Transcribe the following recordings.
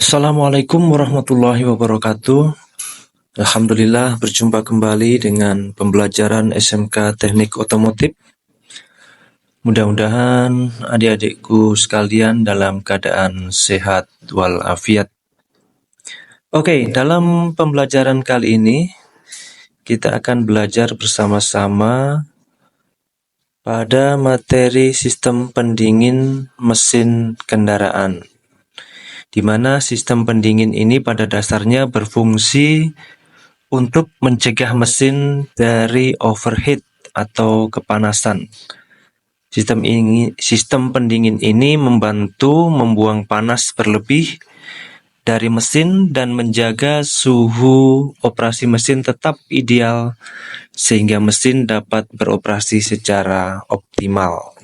Assalamualaikum warahmatullahi wabarakatuh. Alhamdulillah berjumpa kembali dengan pembelajaran SMK Teknik Otomotif. Mudah-mudahan adik-adikku sekalian dalam keadaan sehat walafiat. Oke, dalam pembelajaran kali ini kita akan belajar bersama-sama pada materi sistem pendingin mesin kendaraan, di mana sistem pendingin ini pada dasarnya berfungsi untuk mencegah mesin dari overheat atau kepanasan. Sistem pendingin ini membantu membuang panas berlebih dari mesin dan menjaga suhu operasi mesin tetap ideal sehingga mesin dapat beroperasi secara optimal.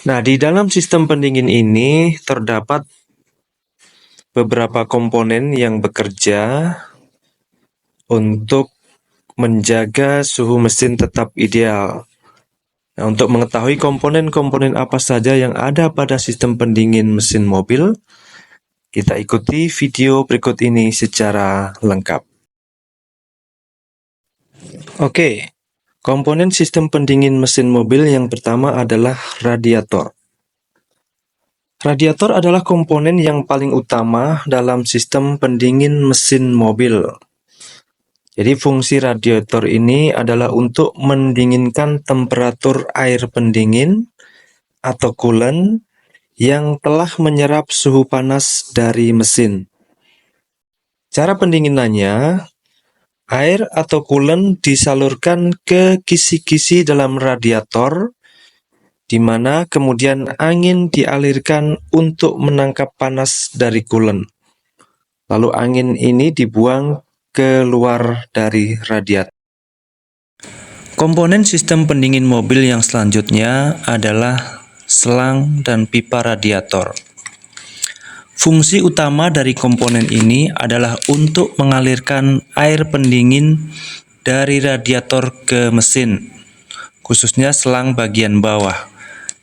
Nah, di dalam sistem pendingin ini terdapat beberapa komponen yang bekerja untuk menjaga suhu mesin tetap ideal. Nah, untuk mengetahui komponen-komponen apa saja yang ada pada sistem pendingin mesin mobil, kita ikuti video berikut ini secara lengkap. Oke, komponen sistem pendingin mesin mobil yang pertama adalah radiator. Radiator adalah komponen yang paling utama dalam sistem pendingin mesin mobil. Jadi fungsi radiator ini adalah untuk mendinginkan temperatur air pendingin atau coolant yang telah menyerap suhu panas dari mesin. Cara pendinginannya, air atau coolant disalurkan ke kisi-kisi dalam radiator, di mana kemudian angin dialirkan untuk menangkap panas dari coolant. Lalu angin ini dibuang keluar dari radiator. Komponen sistem pendingin mobil yang selanjutnya adalah selang dan pipa radiator. Fungsi utama dari komponen ini adalah untuk mengalirkan air pendingin dari radiator ke mesin, khususnya selang bagian bawah,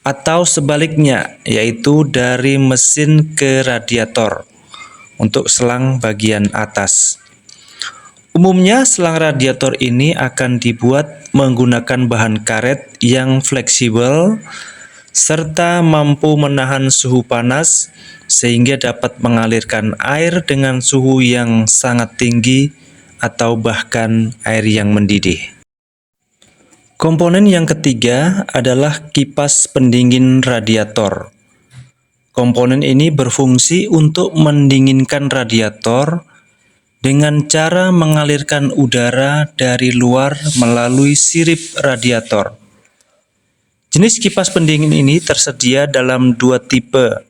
atau sebaliknya, yaitu dari mesin ke radiator untuk selang bagian atas. Umumnya selang radiator ini akan dibuat menggunakan bahan karet yang fleksibel serta mampu menahan suhu panas sehingga dapat mengalirkan air dengan suhu yang sangat tinggi atau bahkan air yang mendidih. Komponen yang ketiga adalah kipas pendingin radiator. Komponen ini berfungsi untuk mendinginkan radiator dengan cara mengalirkan udara dari luar melalui sirip radiator. Jenis kipas pendingin ini tersedia dalam dua tipe,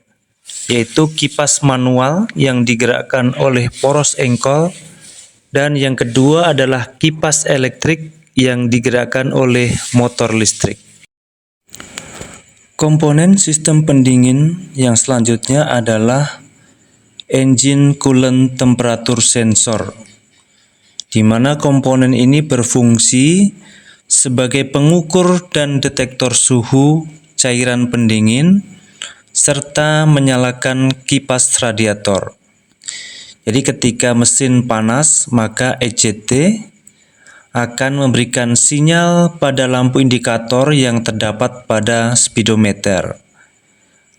yaitu kipas manual yang digerakkan oleh poros engkol, dan yang kedua adalah kipas elektrik yang digerakkan oleh motor listrik. Komponen sistem pendingin yang selanjutnya adalah engine coolant temperature sensor, di mana komponen ini berfungsi sebagai pengukur dan detektor suhu cairan pendingin serta menyalakan kipas radiator. Jadi ketika mesin panas, maka ECT akan memberikan sinyal pada lampu indikator yang terdapat pada speedometer.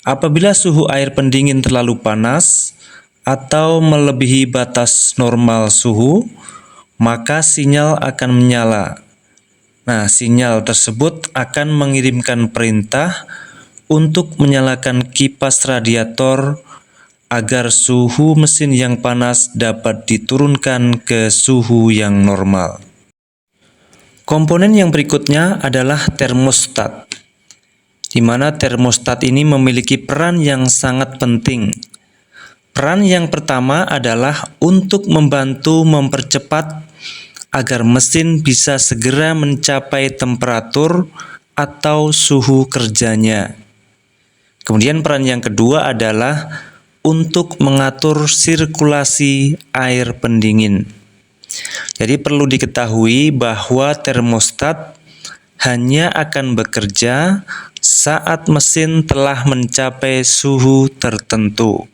Apabila suhu air pendingin terlalu panas atau melebihi batas normal suhu, maka sinyal akan menyala. Nah, sinyal tersebut akan mengirimkan perintah untuk menyalakan kipas radiator agar suhu mesin yang panas dapat diturunkan ke suhu yang normal. Komponen yang berikutnya adalah termostat, di mana termostat ini memiliki peran yang sangat penting. Peran yang pertama adalah untuk membantu mempercepat agar mesin bisa segera mencapai temperatur atau suhu kerjanya. Kemudian peran yang kedua adalah untuk mengatur sirkulasi air pendingin. Jadi perlu diketahui bahwa termostat hanya akan bekerja saat mesin telah mencapai suhu tertentu.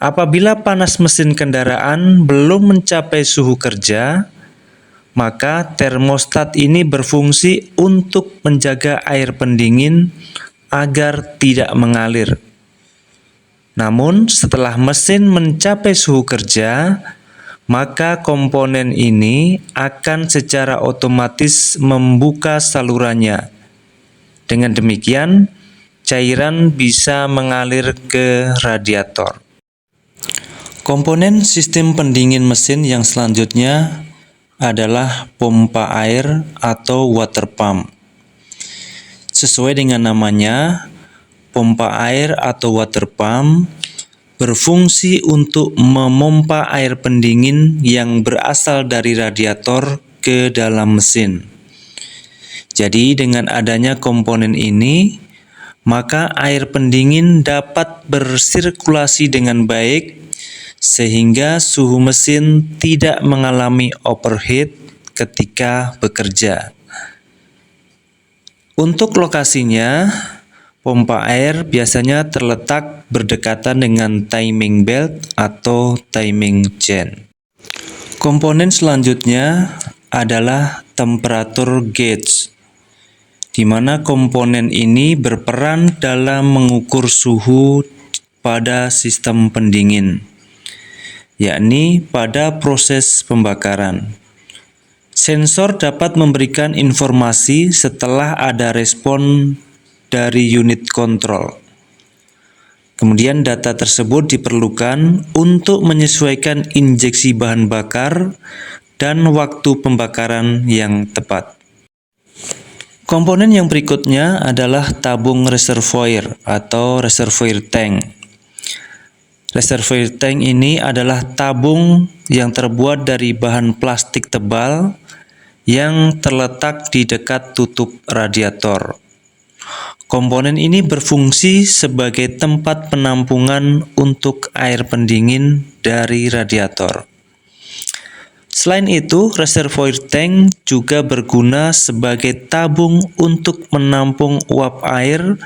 Apabila panas mesin kendaraan belum mencapai suhu kerja, maka termostat ini berfungsi untuk menjaga air pendingin agar tidak mengalir. Namun, setelah mesin mencapai suhu kerja, maka komponen ini akan secara otomatis membuka salurannya. Dengan demikian, cairan bisa mengalir ke radiator. Komponen sistem pendingin mesin yang selanjutnya adalah pompa air atau water pump. Sesuai dengan namanya, pompa air atau water pump berfungsi untuk memompa air pendingin yang berasal dari radiator ke dalam mesin. Jadi dengan adanya komponen ini, maka air pendingin dapat bersirkulasi dengan baik sehingga suhu mesin tidak mengalami overheat ketika bekerja. Untuk lokasinya, pompa air biasanya terletak berdekatan dengan timing belt atau timing chain. Komponen selanjutnya adalah temperatur gauge, di mana komponen ini berperan dalam mengukur suhu pada sistem pendingin, yakni pada proses pembakaran. Sensor dapat memberikan informasi setelah ada respon dari unit kontrol. Kemudian data tersebut diperlukan untuk menyesuaikan injeksi bahan bakar dan waktu pembakaran yang tepat. Komponen yang berikutnya adalah tabung reservoir atau reservoir tank. Reservoir tank ini adalah tabung yang terbuat dari bahan plastik tebal yang terletak di dekat tutup radiator. Komponen ini berfungsi sebagai tempat penampungan untuk air pendingin dari radiator. Selain itu, reservoir tank juga berguna sebagai tabung untuk menampung uap air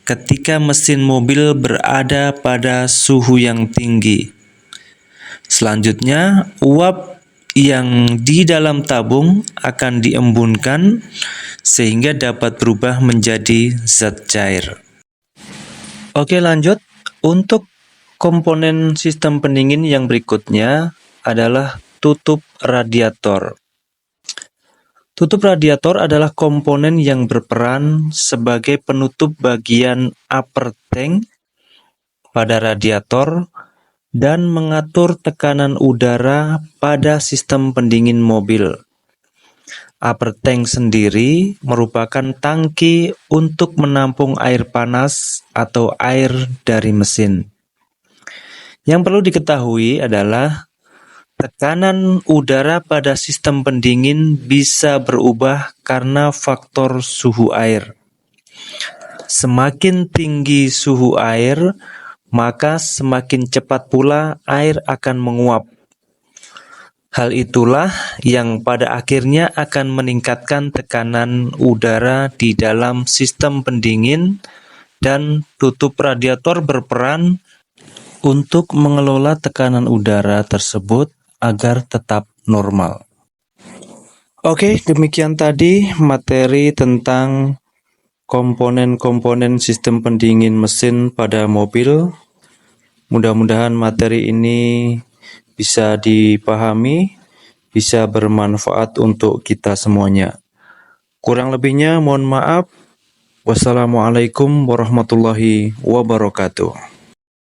ketika mesin mobil berada pada suhu yang tinggi. Selanjutnya, uap yang di dalam tabung akan diembunkan sehingga dapat berubah menjadi zat cair. Oke, lanjut. Untuk komponen sistem pendingin yang berikutnya adalah tutup radiator. Tutup radiator adalah komponen yang berperan sebagai penutup bagian upper tank pada radiator dan mengatur tekanan udara pada sistem pendingin mobil. Upper tank sendiri merupakan tangki untuk menampung air panas atau air dari mesin. Yang perlu diketahui adalah tekanan udara pada sistem pendingin bisa berubah karena faktor suhu air. Semakin tinggi suhu air, maka semakin cepat pula air akan menguap. Hal itulah yang pada akhirnya akan meningkatkan tekanan udara di dalam sistem pendingin, dan tutup radiator berperan untuk mengelola tekanan udara tersebut agar tetap normal. Oke, demikian tadi materi tentang komponen-komponen sistem pendingin mesin pada mobil. Mudah-mudahan materi ini bisa dipahami, bisa bermanfaat untuk kita semuanya. Kurang lebihnya mohon maaf. Wassalamualaikum warahmatullahi wabarakatuh.